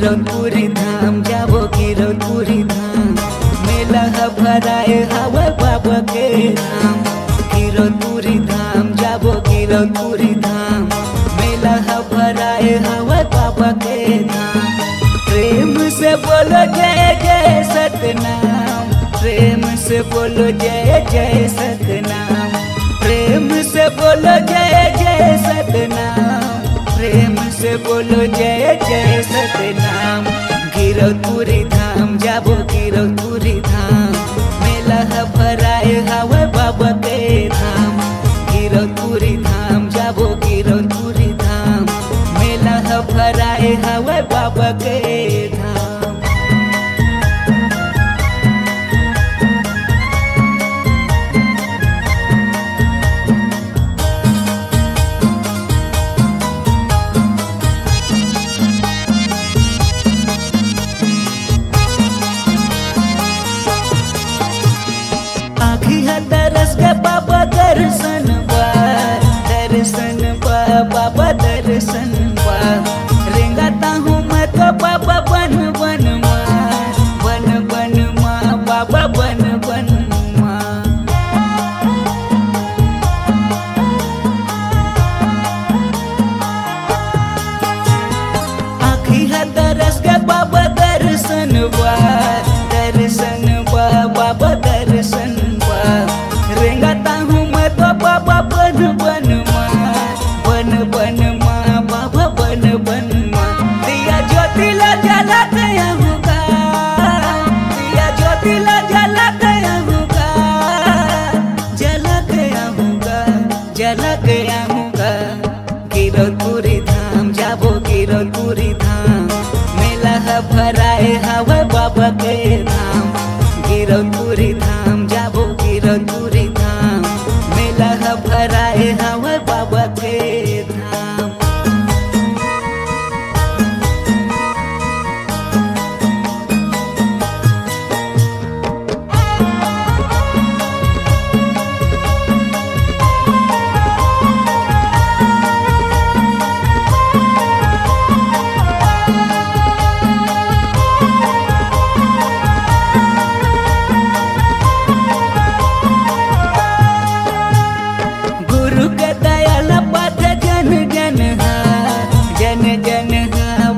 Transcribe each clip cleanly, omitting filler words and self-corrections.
गिरौदपुरी धाम जाबो गिरौदपुरी धाम मेला भराए हवा बाबा के धाम। गिरौदपुरी धाम जाबो गिरौदपुरी धाम मेला भराए हवा बाबा के धाम। प्रेम से बोलो जय जय सतनाम, प्रेम से बोलो जय जय सतनाम, प्रेम से बोलो जय जय सतनाम, प्रेम से बोलो जय जय सतनाम। गिरौदपुरी धाम जाबो गिरौदपुरी धाम मेला भराए हवा बाबा के धाम। गिरौदपुरी धाम जाबो गिरौदपुरी धाम मेला भराए हवा बाबा के धाम। बाबा दर्शन बाबा दर्शन रेंगाता हूँ मैं तो बाबा बन बन माँ बाबा बन बन माँ। आखी है दरस के बाबा दर्शन बाबा दर्शन रेंगाता हूँ मैं तो बाबा बन बन माँ बाबा बन बन माँ। दिया ज्योतिला जला गया होगा, दिया ज्योतिला जला गया होगा, जला गया होगा, जला गया होगा। गिरौदपुरी धाम जाबो गिरौदपुरी धाम मेला भराए हवा बाबा के धाम। गिरौदपुरी धाम जाबो गिरौदपुरी धाम मेला भराए हवा बाबा के धाम।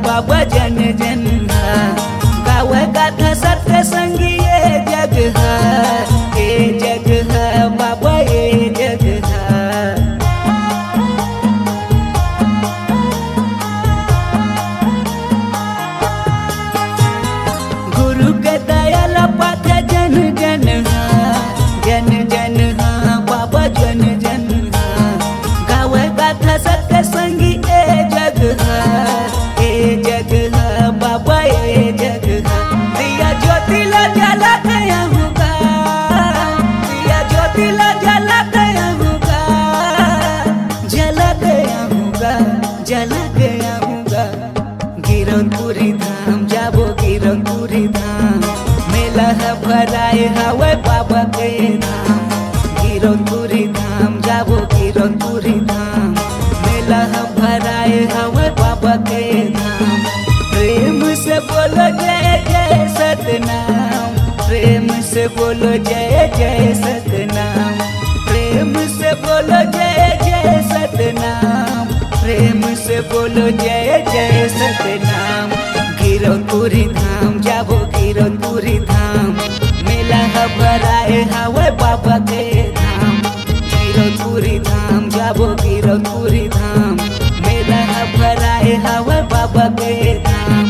बाबा जन जन गावे गाथा सत्य संगी ये जग है बाबा ये जग है। गुरु के दयाल पाथ जन जन जन जन बाबा जन जन गावे गाथा सत्य संगी ये जग है बाबा ये जग है। दिया ज्योतिला जला गया होगा, दिया ज्योतिला जला गया होगा, जला गया होगा, जला गया होगा। गिरौदपुरी धाम जाबो गिरौदपुरी धाम मेला भराए हवा बाबा के धाम। गिरौदपुरी धाम जाबो गिरौदपुरी धाम मेला भराए हवा बाबा के धाम। प्रेम से बोलो जय जय सतनाम, प्रेम से बोलो जय जय सतनाम, प्रेम से बोलो जय जय सतनाम, प्रेम से बोलो जय जय सतनाम। गिरौदपुरी धाम जाबो गिरौदपुरी धाम मेला भराए हवा बाबा के धाम। गिरौदपुरी धाम जाबो गिरौदपुरी धाम मेला भराए हवा बाबा के धाम।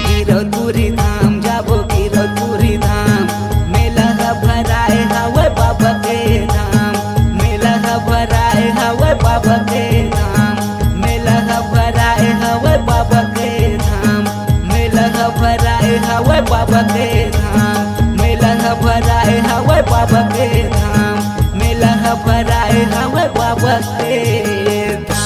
गिरौदपुरी धाम जाबो गिरौदपुरी धाम मेला भराए हवा बाबा के धाम। मेला भराए हवा बाबा के धाम, मेला भराए हवा बाबा के धाम, मेला भराए हवा बाबा के धाम, मेला भराए हवा बाबा के धाम, मेला भराए हवा बाबा के धाम।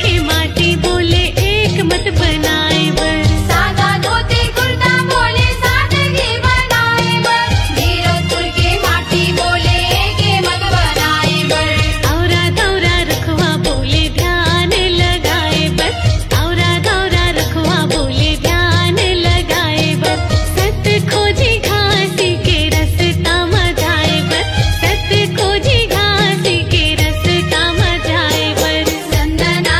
के माटी बोले एक मत बनाए बर। सादा धोती कुर्ता बोले सादगी बनाए बर। वीरपुर के माटी बोले के मत बनाए बर। औरा दौरा रखवा बोले ध्यान लगाए बर। औरा दौरा रखवा बोले ध्यान लगाए बर। सत खोजी घासी के रस्ता मजाए बर। सत खोजी घासी के रस्ता मजाए बर। चंदना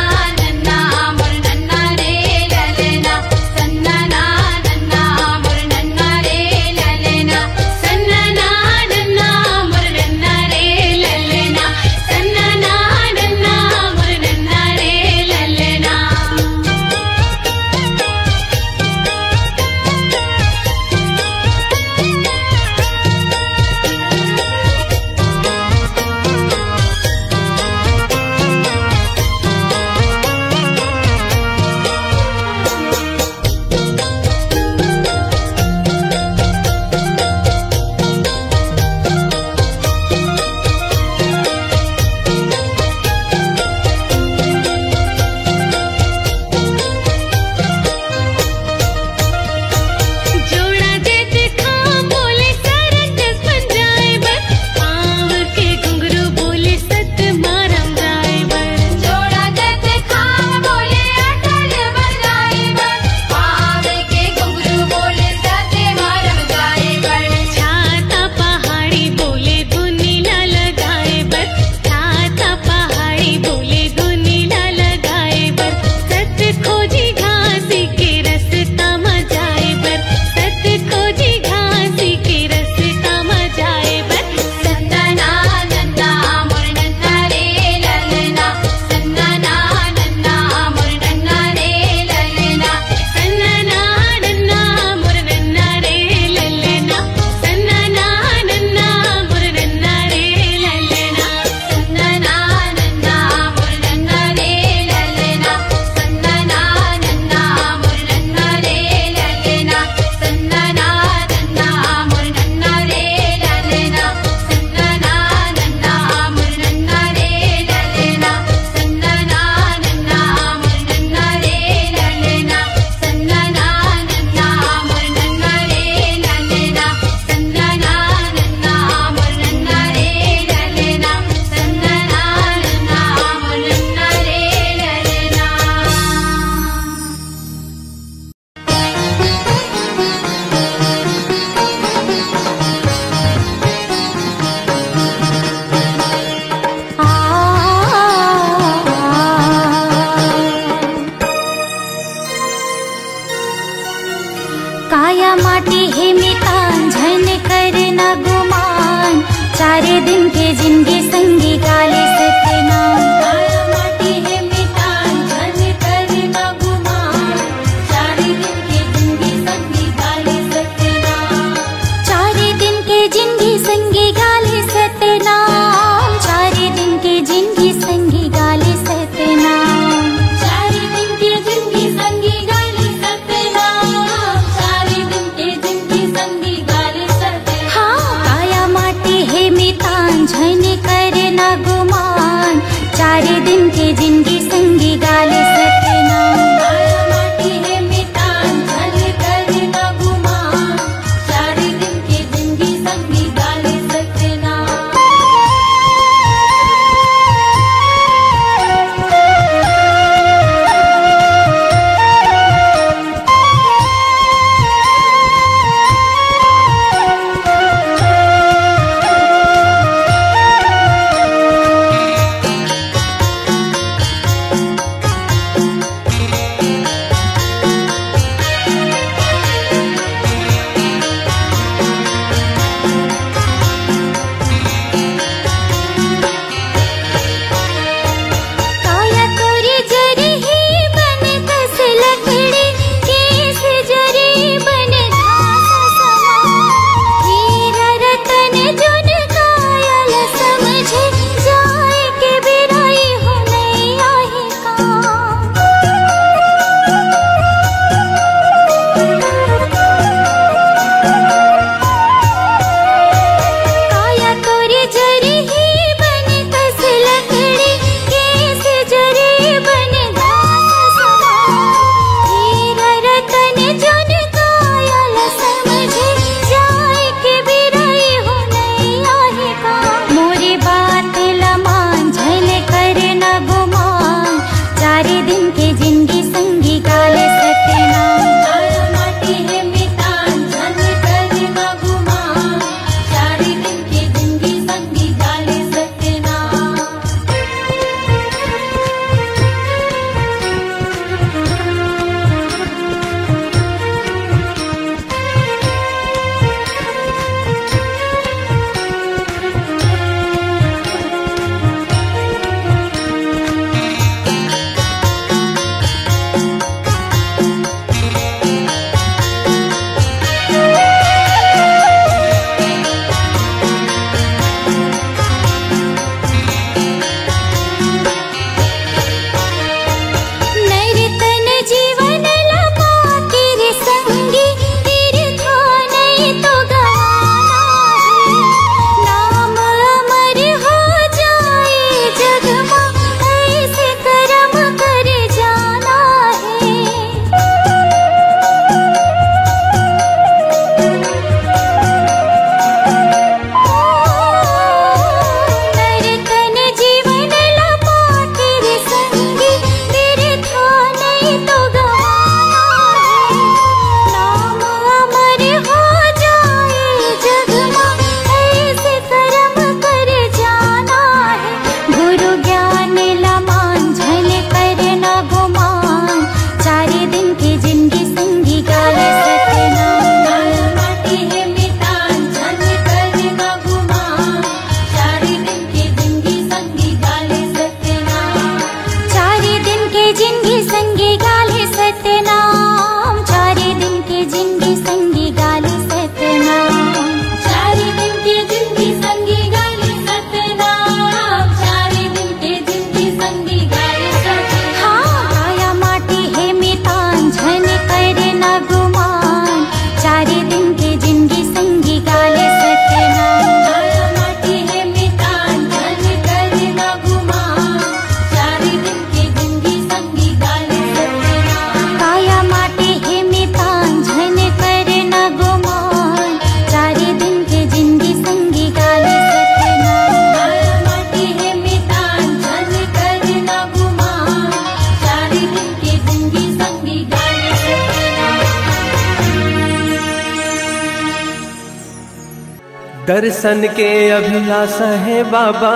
दर्शन के अभिलाषा है बाबा,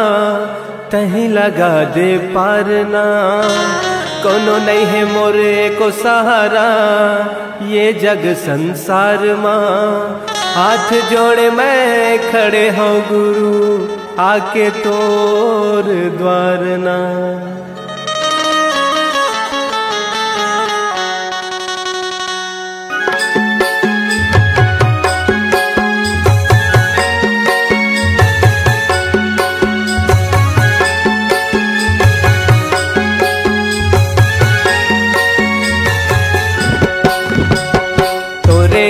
तहीं लगा दे पारना। कोनो नहीं है मोरे को सहारा, ये जग संसार माँ। हाथ जोड़े मैं खड़े हो गुरु, आके तोर द्वार ना।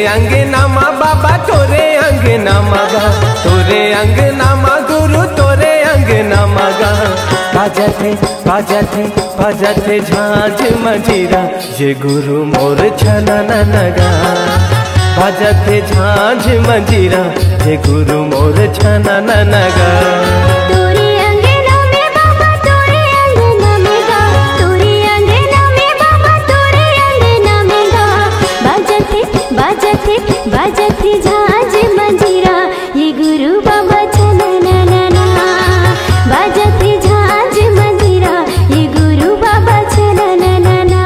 अंगना मा बाबा तोरे अंगना मगा, तोरे अंगना मा गुरु तोरे अंगना मगा। बाजते बाजते बाजते झांझ मंजीरा, ये गुरु मोर छना नगा। बाजते झांझ मंजीरा, ये गुरु मोर छना नगा। बाजते झांझ मंजीरा, ये गुरु बाबा छना ना। बाजते झांझ मंजीरा, ये गुरु बाबा छना ना।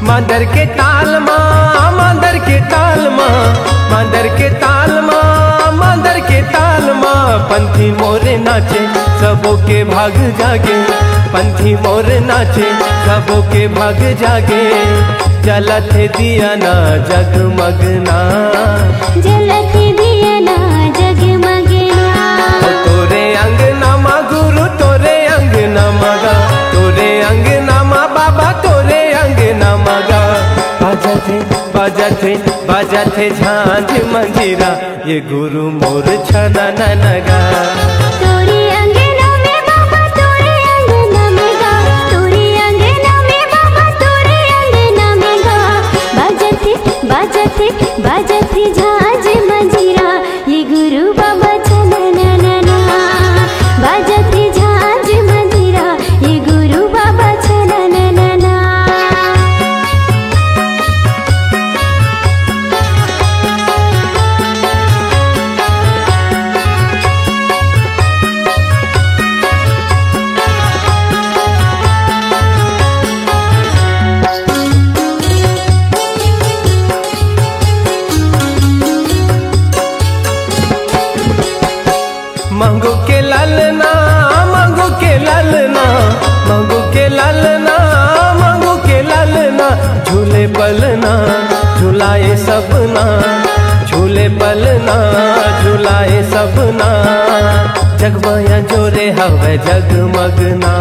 मांदर के ताल माँ, मांदर के ताल माँ, मांदर के ताल माँ, मांदर के ताल माँ। पंथी मोरे नाचे सबों के भाग जागे, पंथी मोरे नाचे सबों के भाग जागे। जलत दिया ना जगमगना, जलत दिया ना जगमगना। तोरे अंगना माँ गुरु तोरे अंगना मगा, तोरे अंगना माँ बाबा तोरे अंगना मगा। बाजते बाजते बाजते झांझ मंजीरा, ये गुरु मोर छना नगा। तोरे अंगना में बाबा तोरे अंगना में गा, तोरे अंगना में बाबा तोरे अंगना में गा। बाजते बाजते बाजते झांझ मंजीरा, ये गुरु बाबा छना ना। बाजते झांझ मंजीरा, ये गुरु बाबा छना ना। मांगो के लालना, मांगो के लालना, मांगो के लालना, मांगो के लालना। झूले पलना झुलाए सबना, झूले पलना झुलाए सबना। जगमाया जोरे हवे जगमगना,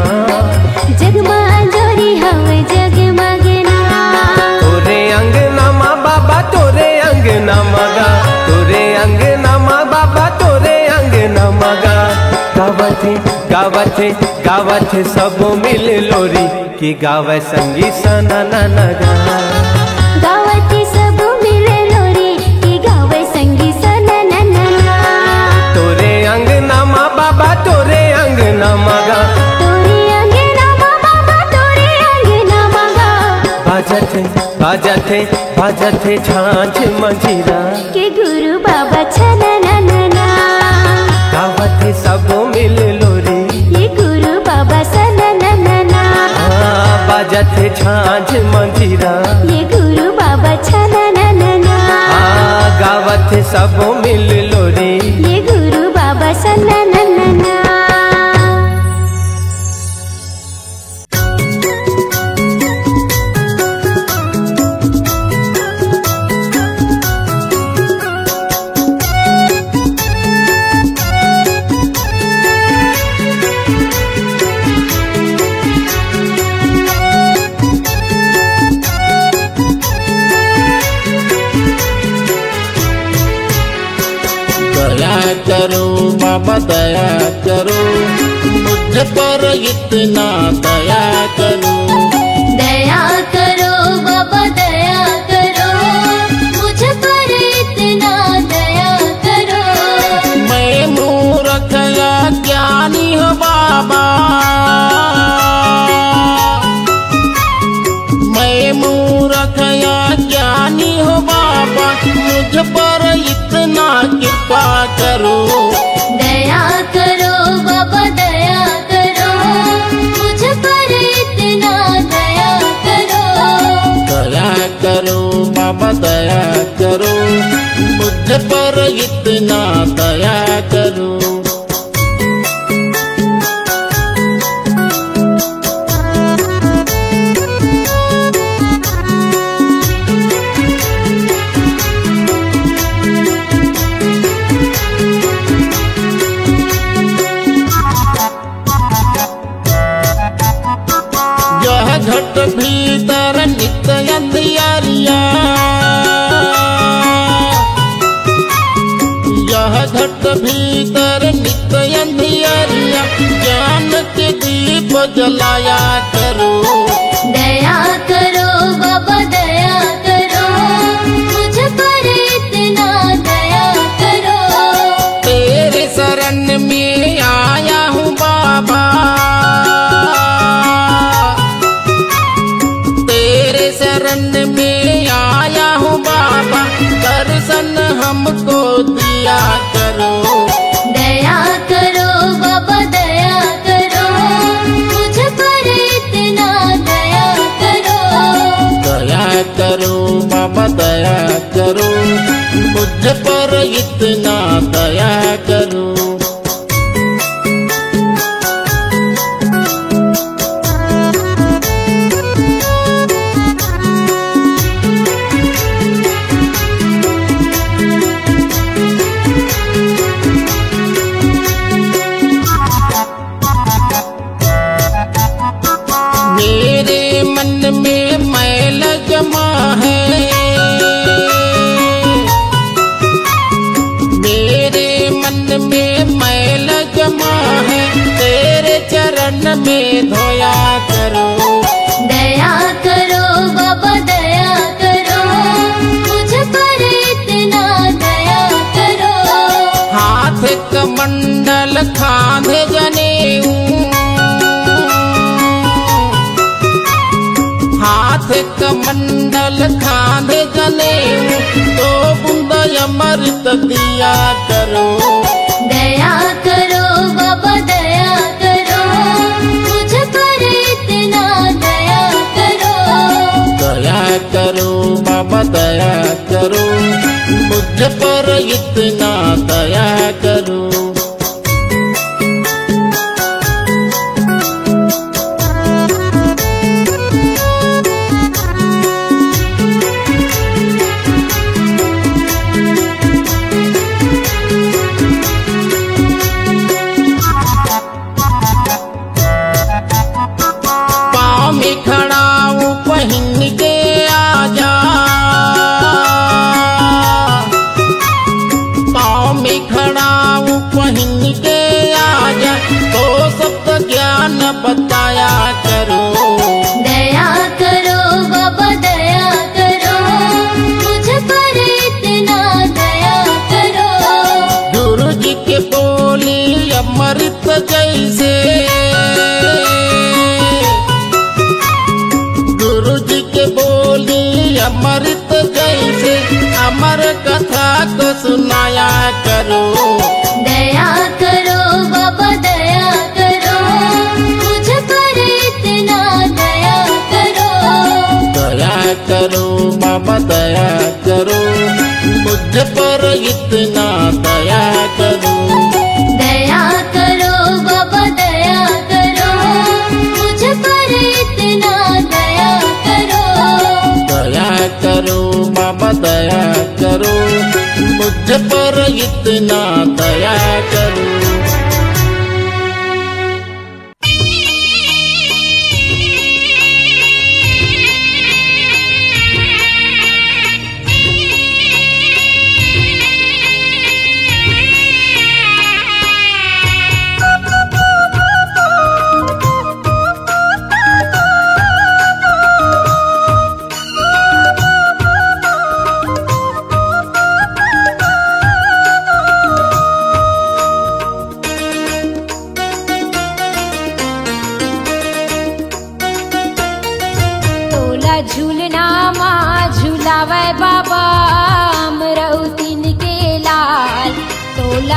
जगमाया जोरे हवे जगमगना। तोरे अंगना माँ बाबा तोरे अंगना मगा, तोरे अंगना माँ बाबा तोरे अंगना मगा। गावथे गावथे गावथे सबो मिल लोरी, की गावे संगी सना नगा। गावथे सबो मिल लोरी, की गावे संगी सना नगा। तोरे अंगना माँ बाबा तोरे अंगना मगा, तोरे अंगना माँ बाबा तोरे अंगना मगा। बाजते बाजते बाजते झांझ मंजीरा, के गुरु बाबा छना ना। गावथे सबो मिल लोरी, ये गुरु बाबा सना ना। बाजते झांझ मंजीरा, ये गुरु बाबा छना ना। गावथे सबो मिल लोरी, ये गुरु बाबा सना ना। करो बाबा दया करो, मुझ पर इतना दया करो। करो बाबा दया करो, मुझ पर इतना दया करो। मैं मूर्ख या ज्ञानी हो बाबा, मैं मूर्ख या ज्ञानी हो बाबा, मुझ पर इतना कृपा करो। दया करो बाबा दया करो, मुझ पर इतना दया करो। दया करो बाबा दया करो, मुझ पर इतना दया करो। यह घट भीतर नित्य अंधियारिया, यह घट भीतर नित्य अंधियारिया, ज्ञान के दीप जलाया करो। दया करो बाबा दया करो, मुझ पर इतना दया करो। तेरे शरण में आया हूँ बाबा, तेरे शरण में आया हूँ बाबा, दर्शन हमको दिया करो। दया करो बाबा दया करो, मुझ पर इतना दया करो। दया करो बाबा दया करो, मुझ पर इतना दया करो। मेरे मन में मैल जमा है, मेरे मन में मैल जमा है, तेरे चरण में धोया करो। दया करो बाबा दया करो, मुझ पर इतना दया करो। हाथ कमंडल खांधे जनेऊ, हाथ कमंडल खांधे जनेऊ, तो बूंद अमृत दिया करो। दया करो बाबा दया करो, मुझ पर इतना दया करो। दया करो बाबा दया करो, मुझ पर इतना दया करो। पाँव में खड़ा हूँ पहन के आजा, पाँव में खड़ा हूँ पहन के आजा, तो सबका ज्ञान बताया करो। दया करो बाबा दया करो, मुझ पर इतना दया करो। गुरु जी के बोली अमृत जैसे, गुरु जी के बोली अमृत जैसे, अमर कथा को सुनाया करो। दया करो बाबा दया करो, मुझ पर इतना दया करो। दया करो बाबा दया करो, मुझ पर इतना दया करो। दया करो बाबा दया करो, मुझ पर इतना दया करो। दया करो बाबा दया करो, मुझ पर इतना दया करो।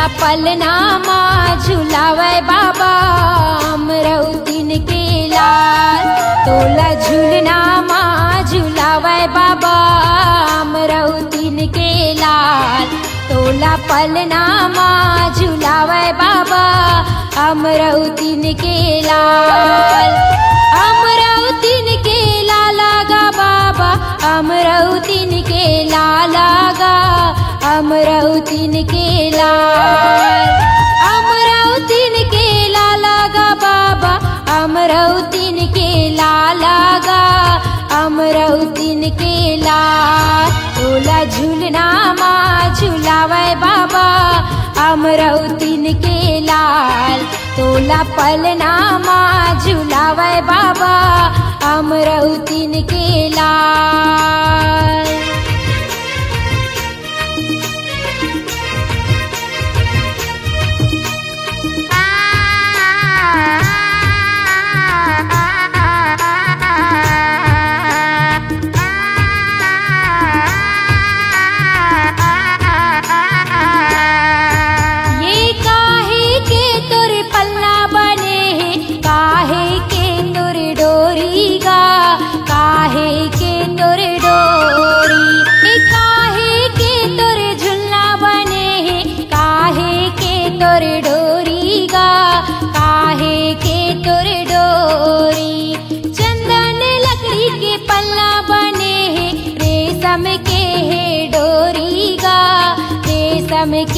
तोला पलनामा झुलावे बाबा अमरौतीन के लाल। तोला झूलनामा झुलावे बाबा अमरौतीन के लाल। तोला पलनामा झुलावे बाबा अमरौतीन के लाल। अमरौतीन के लाला गा बाबा अमरौतीन के लाला गा अमरौतीन के लाल। अमरौतीन के लाला गा बाबा अमरौतीन के लाला गा अमरौतीन के लाल। तोला झूलनामा झुलावे बाबा अमरौतीन के लाल। तोला पलनामा झुलावे बाबा अमरौतीन के लाल।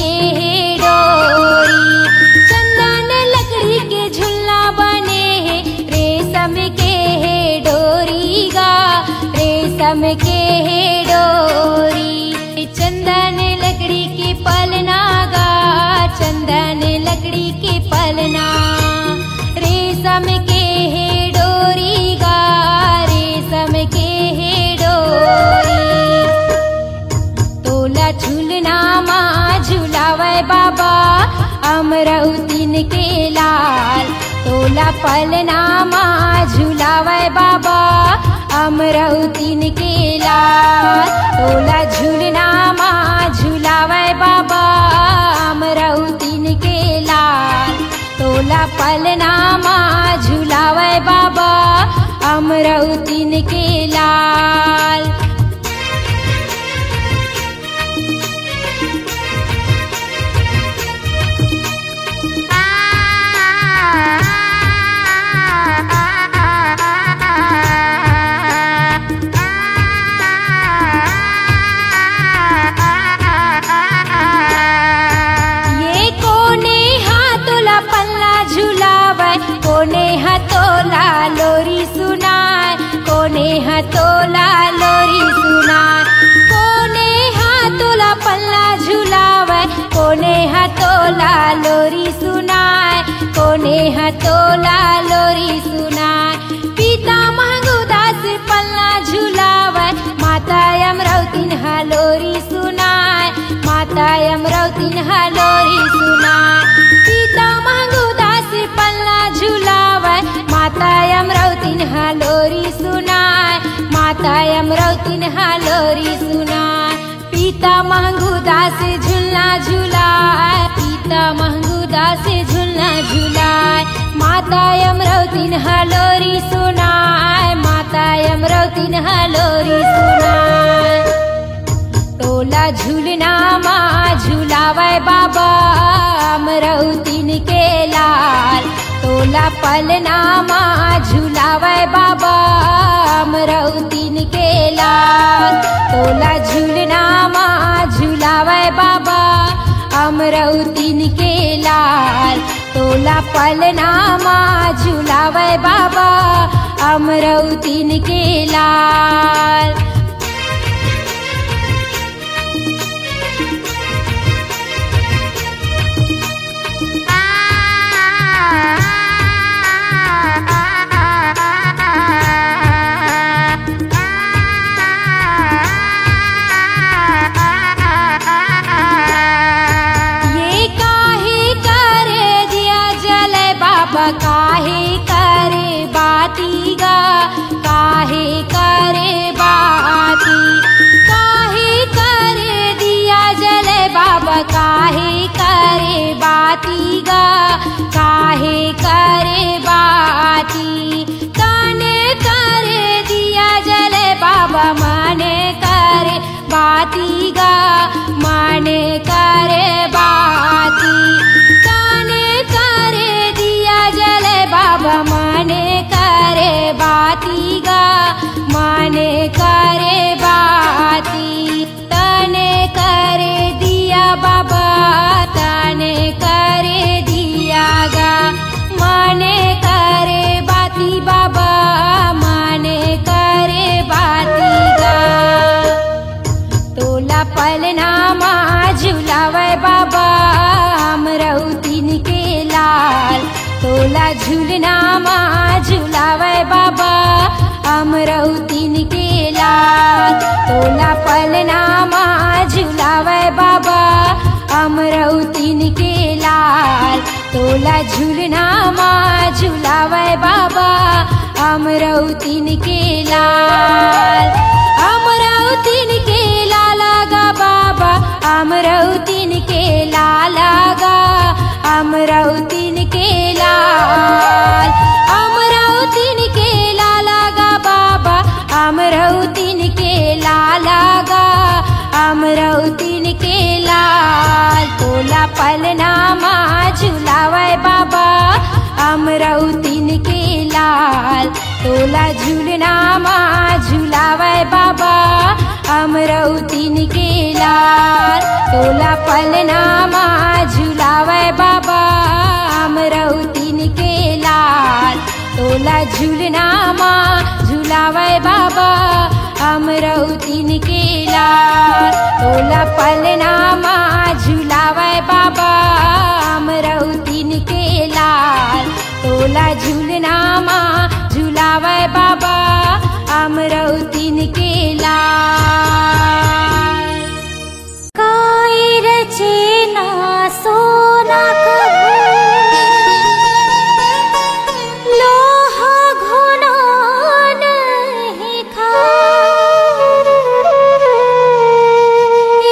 के है डोरी चंदन लकड़ी के झुलना बने हैं। रेशम के है डोरी गा रेशम के है डोरी। चंदन लकड़ी के पलना गा चंदन लकड़ी के पलना। रेशम के है डोरी गा रेशम के है डोरी। तोला झूलनामा झुलावे बाबा अमरौतीन के लाल। तोला पलनामा झुलावे बाबा अमरौतीन के लाल। तोला झूलनामा झुलावे बाबा अमरौतीन के लाल। तोला पलनामा झुलावे बाबा अमरौतीन के लाल। कोने हथोला लोरी सुनाए कोने हथोला लोरी सुनाए। कोने हाथोला पल्ला झुलावे कोने हथोला लोरी सुनाए कोने हथोला लोरी सुनाए। पिता महंगूदास पल्ला झुलावे माता अमरौतीन हलोरी सुनाए माता अमरौतीन हलोरी सुनाए। पिता महंगूदास पल्ला झुलावे माता अमरौतीन हलोरी सुनाए माता अमरौतीन हलोरी सुनाए। पिता महंगूदास झुलना झुलाए पिता महंगूदास झुलना झुलाए। माता अमरौतीन हलोरी सुनाए माता अमरौतीन हलोरी सुनाए। तोला झूलनामा झुलावे बाबा अमरौतीन के लाल। तोला पलनामा झुलावे बाबा अमरौतीन के लाल। तोला झूलनामा झुलावे बाबा अमरौतीन के लाल। तोला पलनामा झुलावे बाबा अमरौतीन के लाल। काहे करे बाती गा काहे करे बाती। काहे करे दिया जले बाबा काहे करे माने करे बाती काने करे दिया जले बाबा माने करे बाती गा माने करे बाती तने करे दिया बाबा तने करे दिया गा माने करे बाती बाबा माने करे बाती गा तोला पलनामा झुलावे बाबा अमरौतीन के लाल तोला झूलनामा झुलावे बाबा अमरौतीन के लाल तोला पलनामा झुलावे बाबा अमरौतीन के लाल तोला झूलनामा झुलावे बाबा अमरौतीन के लाल अमरौतीन के लाला गा बाबा अमरौतीन के लाला गा अमरौतीन के लाल अमरौतीन के लाला गा बाबा अमरौतीन के लाला गा अमरौतीन के लाल तोला पलनामा झुलावे बाबा अमरौतीन के लाल तोला झूलनामा झुलावे बाबा अमरौतीन के लाल तोला पलनामा झुलावे बाबा अमरौतीन के लाल तोला झूलनामा झुलावे बाबा अमरौतीन के लाल तोला पलनामा झुलावे बाबा अमरौतीन के लाल तोला झूलनामा झुलावे बाबा अमरौतीन के लाल काय रचे ना सोना लोहा घोना नहीं खा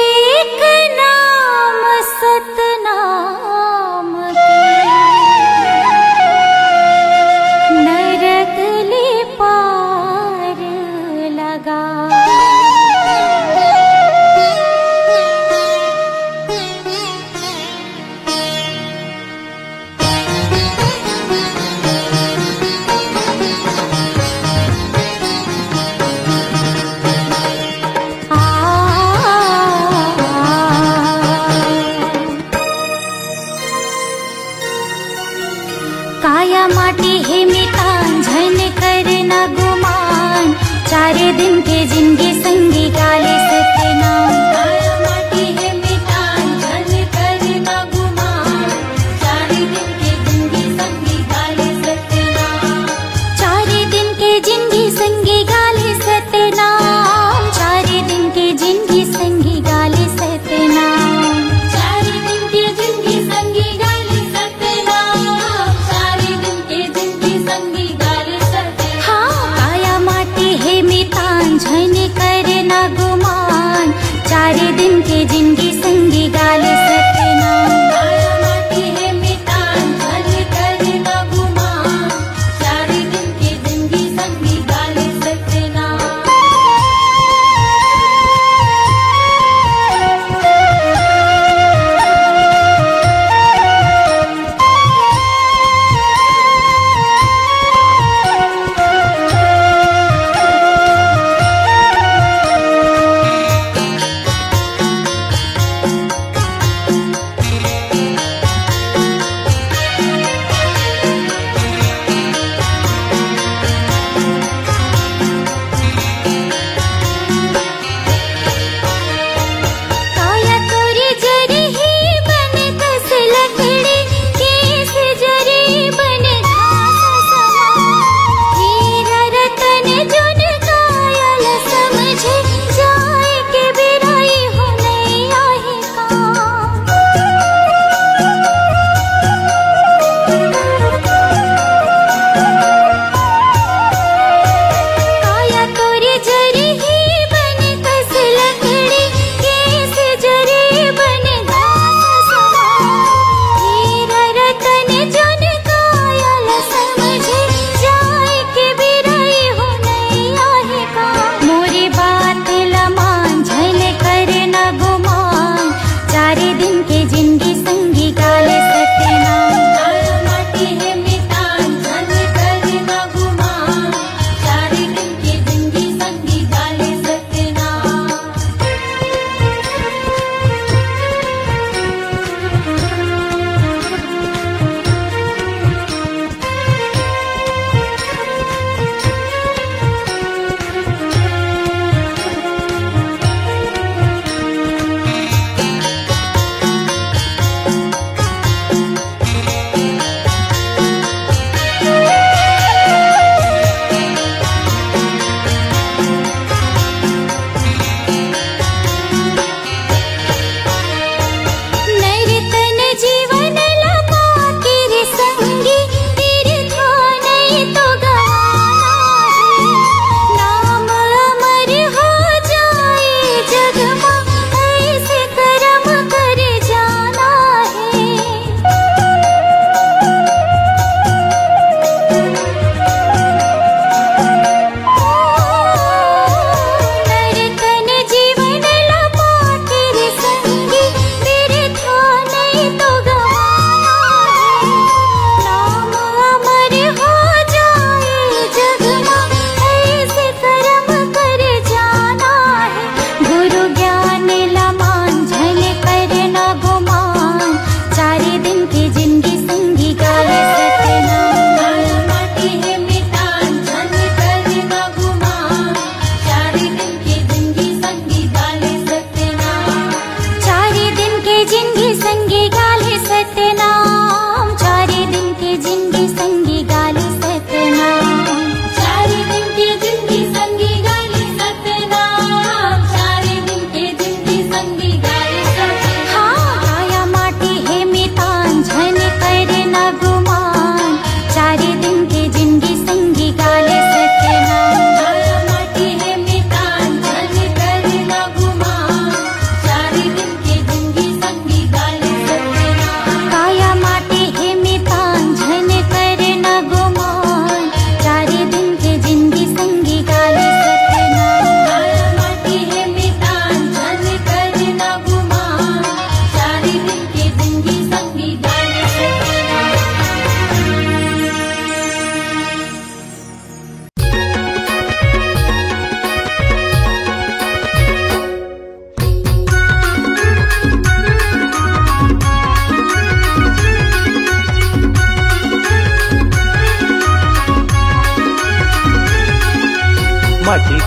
एक नाम सतनाम नरक ले पार लगा काया माटी है मितान झन कर न गुमान 4 दिन के जिंदगी संगी गाले सतनाम काया माटी है मितान झन कर न गुमान 4 दिन के जिंदगी संगी गाले सतनाम 4 दिन के जिंदगी संगी गाले सतनाम 4 दिन के जिंदगी संगी गाले सतनाम 4 दिन के जिंदगी संगी गाले सतनाम 4 दिन के जिंदगी संगी गाले सतनाम हाँ काया माटी है मितान झन कर न गुमान 4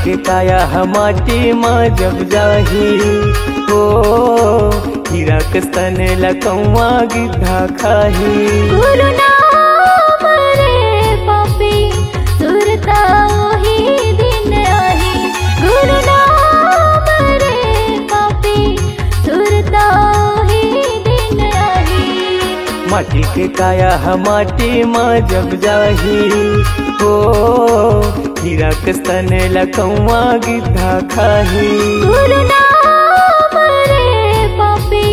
के काया हम माटी माँ जब जाही हो हीरा कस्तन लकौआ गिद्धा खाही। गुरु नाम रे पापी सुरता ओही दिन आही। गुरु नाम रे पापी सुरता ओही दिन आही। माटी के काया हम माटी माँ जब जाही हो हीरा कस्तन लकौआ गिद्धा खाही। गुरु नाम रे पापी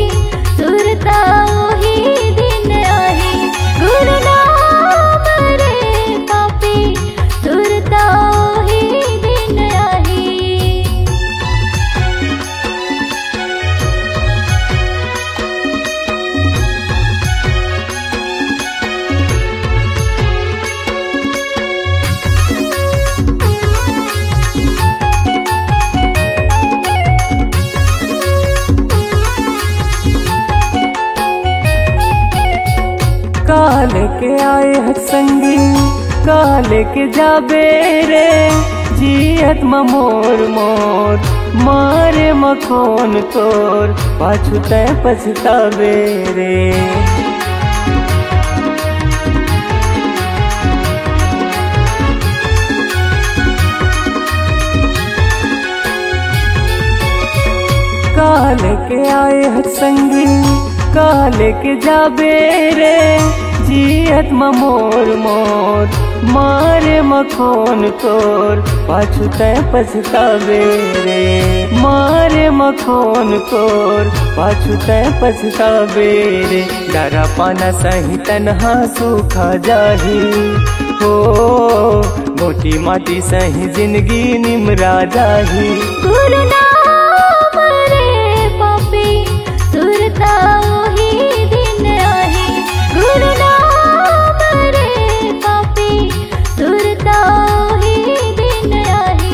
सुरता ओही दिन आही। गुरु नाम रे पापी सुरता ओही दिन आही। काल के आए हथ संगी काल के जाबे रे जियत मोर मोर मारे मखोन तोर पाछू तय पछतावे रे। काल के आए हथ संगी काल के जाबे रे जियत मोर मोर मारे मखोन तोर पाछू तय पछतावे रे। मारे मखोन तोर पाछू तय पछतावे रे। डरा पाना सही तनहा सूखा जाही हो मोटी माटी सही जिंदगी निमरा जाही। गुरु नाम रे पापी सुरता ओही दिन आही। गुरु नाम रे पापी सुरता ओही दिन आही।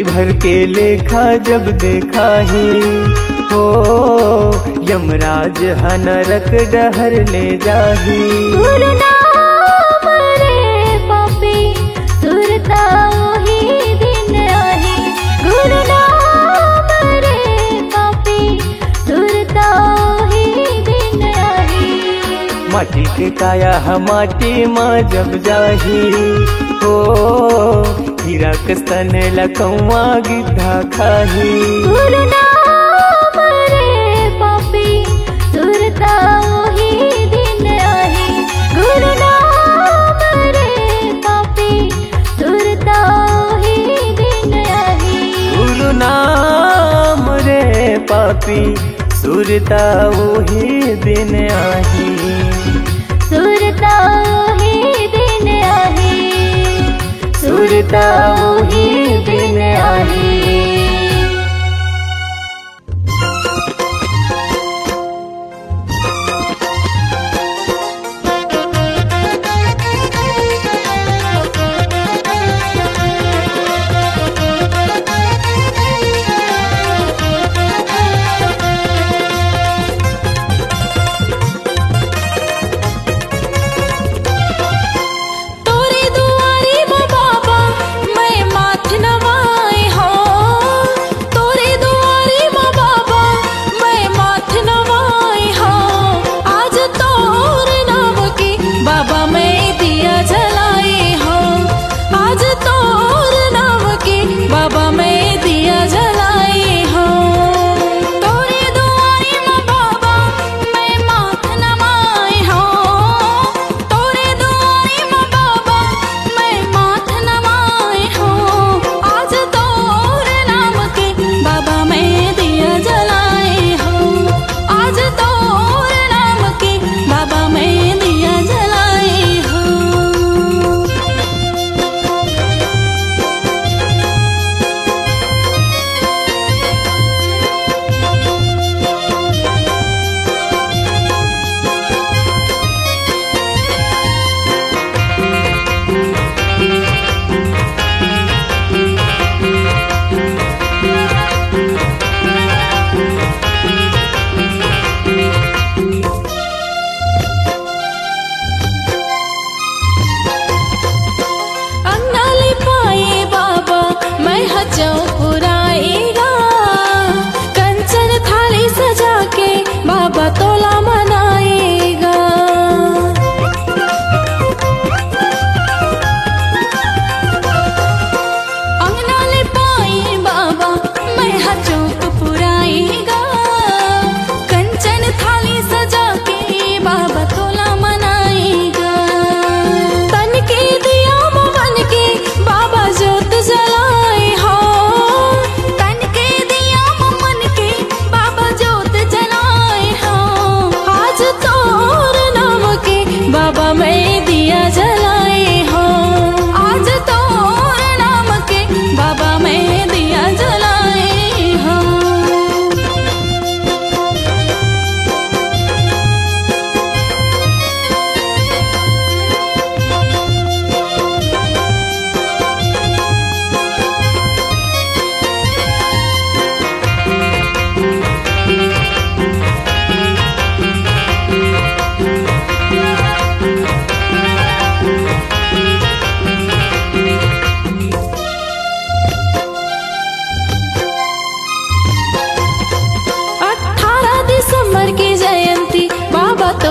भर के लेखा जब देखा ही हो यमराज नरक डहर ले जाही। गुरु नाम रे पापी सुरता ओही दिन आही। गुरु नाम रे पापी सुरता ओही दिन आही। माटी के काया हम माटी माँ जब जाही हो हीरा कस्तन लकौआ गिद्धा खाही। गुरु नाम रे पापी सुरता ओही दिन आही। गुरु नाम रे पापी सुरता ओही दिन आही। गुरु नाम रे पापी सुरता ओही दिन आही। सुरता ओही दिन आही। सुरता ओही दिन आही। तोरे दुआरी बाबा मैं माथ नवाए हो।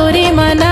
तोरे मन